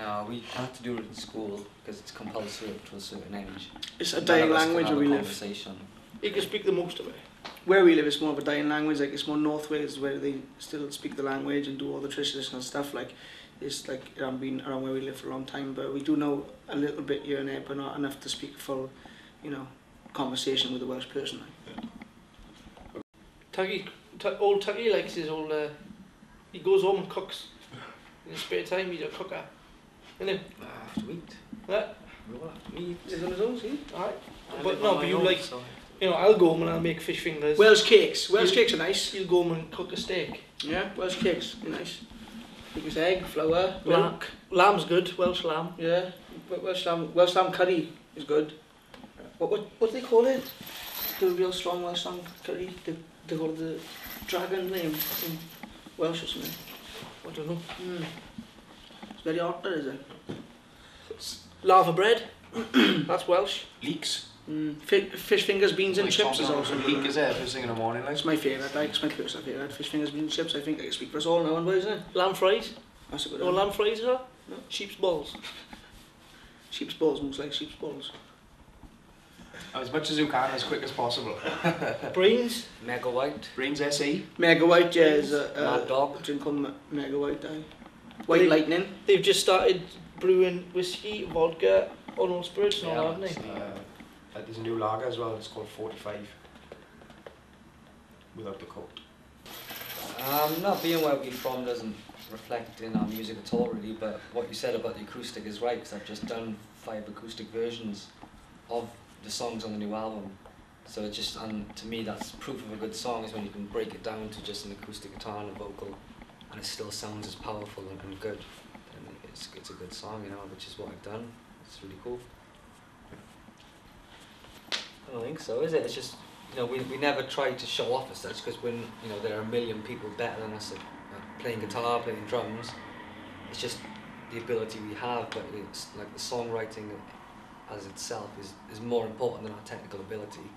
No, we have to do it in school because it's compulsory up to a certain age. It's a dying language where we live. You can speak the most of it. Where we live, it's more of a dying language. Like it's more North Wales where they still speak the language and do all the traditional stuff. Like it's like I've been around where we live for a long time, but we do know a little bit here and there, but not enough to speak full, you know, conversation with a Welsh person. Like. Yeah. Old Tuggy likes his old. He goes home and cooks. In his spare time, he's a cooker. Isn't he? I have to eat. Yeah. We all have to eat. He's on his own, see? Alright. I But live no, on but my you own, like, so you know, I'll go home and I'll make fish fingers. Welsh cakes. Welsh cakes are nice. You'll go home and cook a steak. Yeah, Welsh cakes are nice. Biggest egg, flour, milk. Lamb's good, Welsh lamb. Yeah, Welsh lamb curry is good. What do they call it? The real strong Welsh lamb curry. They call it the dragon name in Welsh or something. I don't know. It's very hot there, is it? Lava bread. That's Welsh. Leeks. Fish fingers, beans and chips is also leek is there first thing in the morning. Like. It's my favourite, like, it's my personal favourite. Fish fingers, beans and chips, I think I can speak for us all now, and isn't it? Lamb fries. That's a good No one. lamb fries are? No. Sheep's balls. Sheep's balls, most like sheep's balls. As much as you can, as quick as possible. Brains. Mega White. Brains SE. Mega White, yeah, is Mad Dog. a drink called Mega White, White Lightning. They've just started brewing whiskey, vodka, unknown spirits and all that, haven't they? There's a new lager as well, it's called 45. Without the coat. Not being where we're from doesn't reflect in our music at all really, but what you said about the acoustic is right, because I've just done 5 acoustic versions of the songs on the new album. So it's just, and to me that's proof of a good song, is when you can break it down to just an acoustic guitar and a vocal and it still sounds as powerful and good. And it's a good song, you know, which is what I've done. It's really cool. I don't think so, is it? It's just, you know, we never try to show off as such, because when, you know, there are a million people better than us at playing guitar, playing drums. It's just the ability we have, but it's like the songwriting as itself is more important than our technical ability.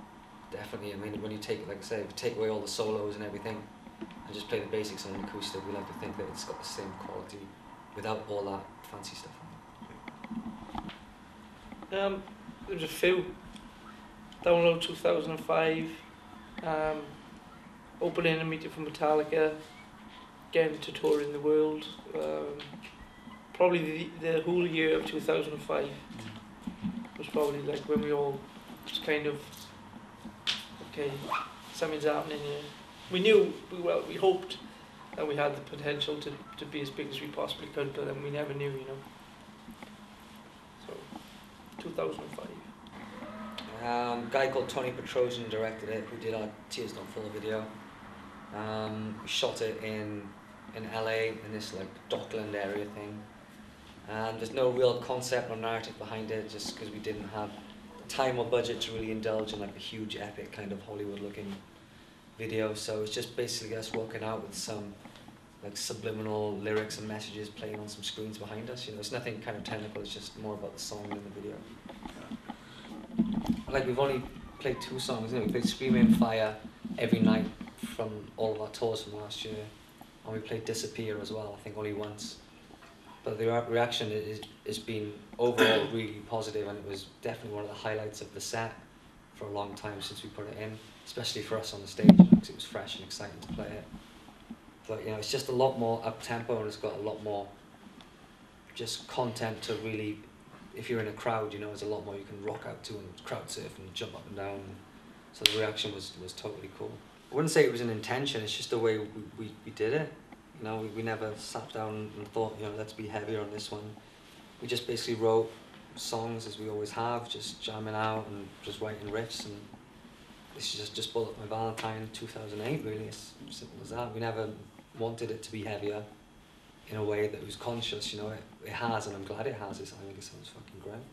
Definitely. I mean, when you take, like I say, if you take away all the solos and everything and just play the basics on an acoustic, we like to think that it's got the same quality without all that fancy stuff on it. There's a few. Download 2005, opening a meeting for Metallica, getting to touring the world. Probably the whole year of 2005 was probably like when we all just kind of, okay, something's happening here. We knew, we hoped that we had the potential to be as big as we possibly could, but then we never knew, you know. So, 2005. A guy called Tony Petrosian directed it, who did our Tears Don't Fall video. We shot it in LA, in this like Dockland area thing. And there's no real concept or narrative behind it, just because we didn't have time or budget to really indulge in like a huge epic kind of Hollywood looking video. So it's just basically us walking out with some like subliminal lyrics and messages playing on some screens behind us. You know, it's nothing kind of technical, it's just more about the song than the video. Like, we've only played 2 songs, you know, we played Screaming Fire every night from all of our tours from last year, and we played Disappear as well, I think only once. But the reaction has been overall really positive, and it was definitely one of the highlights of the set for a long time since we put it in, especially for us on the stage, because it was fresh and exciting to play it. But, you know, it's just a lot more up-tempo, and it's got a lot more just content to really, if you're in a crowd, you know, there's a lot more you can rock out to and crowd surf and jump up and down. So the reaction was totally cool. I wouldn't say it was an intention, it's just the way we did it. You know, we never sat down and thought, you know, let's be heavier on this one. We just basically wrote songs as we always have, just jamming out and just writing riffs, and this is just Bullet My Valentine 2008, really. It's simple as that. We never wanted it to be heavier in a way that was conscious, you know. It has, and I'm glad it has. I think it sounds fucking great.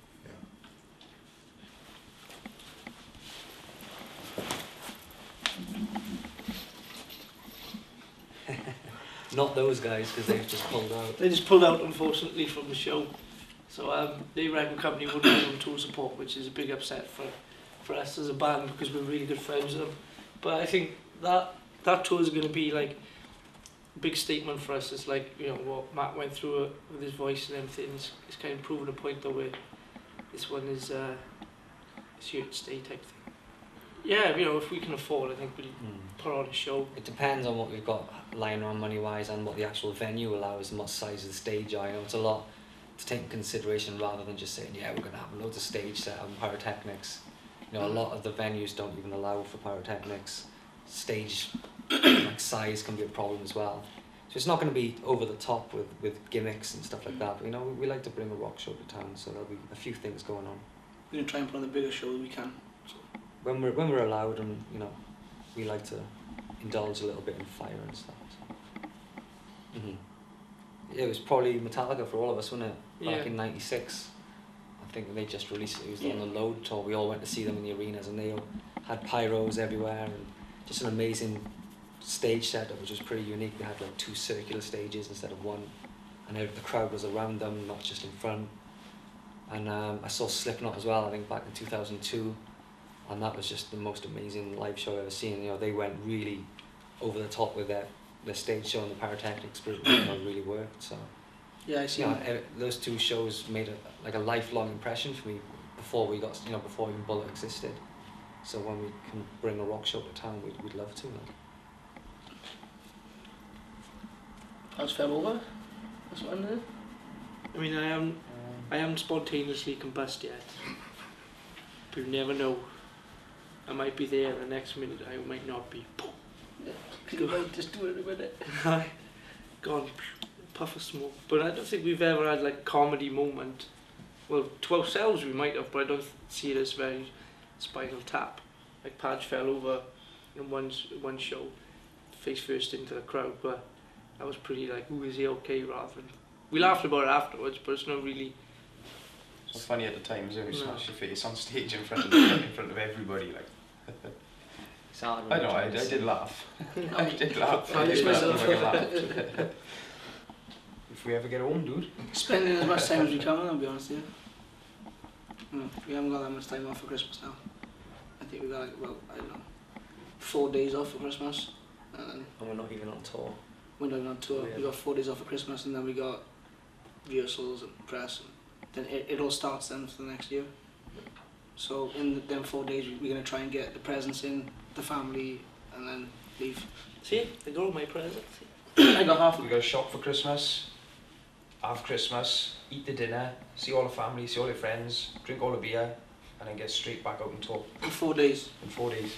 Yeah. Not those guys, because they've just pulled out. They just pulled out, unfortunately, from the show. So the record company wouldn't give them tour support, which is a big upset for us as a band, because we're really good friends with them. But I think that tour is going to be like big statement for us is like, you know, what Matt went through with his voice and everything. It's kind of proven a point though where this one is it's here to stay type thing. Yeah, you know, if we can afford, I think we'll put on a show. It depends on what we've got lying around money-wise and what the actual venue allows and what size of the stage are. You know, it's a lot to take in consideration rather than just saying, yeah, we're going to have loads of stage set and pyrotechnics. You know, a lot of the venues don't even allow for pyrotechnics. Stage like size can be a problem as well. So it's not going to be over the top with gimmicks and stuff like that. But, you know, we like to bring a rock show to town, so there'll be a few things going on. We're going to try and put on the biggest show that we can. So. When we're allowed, and you know, we like to indulge a little bit in fire and stuff. So. It was probably Metallica for all of us, wasn't it? Back in '96. I think they just released it. It was on the Load tour. We all went to see them in the arenas, and they all had pyros everywhere, and just an amazing stage setup, which was pretty unique. They had like 2 circular stages instead of 1, and the crowd was around them, not just in front. And I saw Slipknot as well, I think back in 2002, and that was just the most amazing live show I've ever seen. You know, they went really over the top with their stage show, and the pyrotechnics really worked. So yeah, I see. You know, those 2 shows made a lifelong impression for me before we got, you know, before even Bullet existed. So when we can bring a rock show to town, we'd love to. Like. How's Feb over? That's what I'm doing. I mean, I haven't spontaneously combust yet. But you never know. I might be there the next minute, I might not be. Yeah. You might just do it in a minute. Gone, puff of smoke. But I don't think we've ever had like a comedy moment. Well, to ourselves we might have, but I don't see it as very Spinal Tap. Like Padge fell over in one show, face first into the crowd, but that was pretty like, ooh, is he okay, rather than... We laughed about it afterwards, but it's not really... It's funny at the time, so you smash your face on stage in front of everybody, like. I know, I did laugh. I did laugh. I did myself. If we ever get home, dude. Spending as much time as we can, I'll be honest with you. We haven't got that much time off for Christmas now. I think we got like, well, I don't know, 4 days off for Christmas. And we're not even on tour. We're not even on tour. We got 4 days off for Christmas, and then we got rehearsals and press. And then it all starts then for the next year. So in them 4 days, we're going to try and get the presents in, the family, and then leave. See, I got all my presents. I got half. We got to shop for Christmas, have Christmas, eat the dinner, see all the family, see all your friends, drink all the beer, and then get straight back out and tour. In 4 days. In 4 days.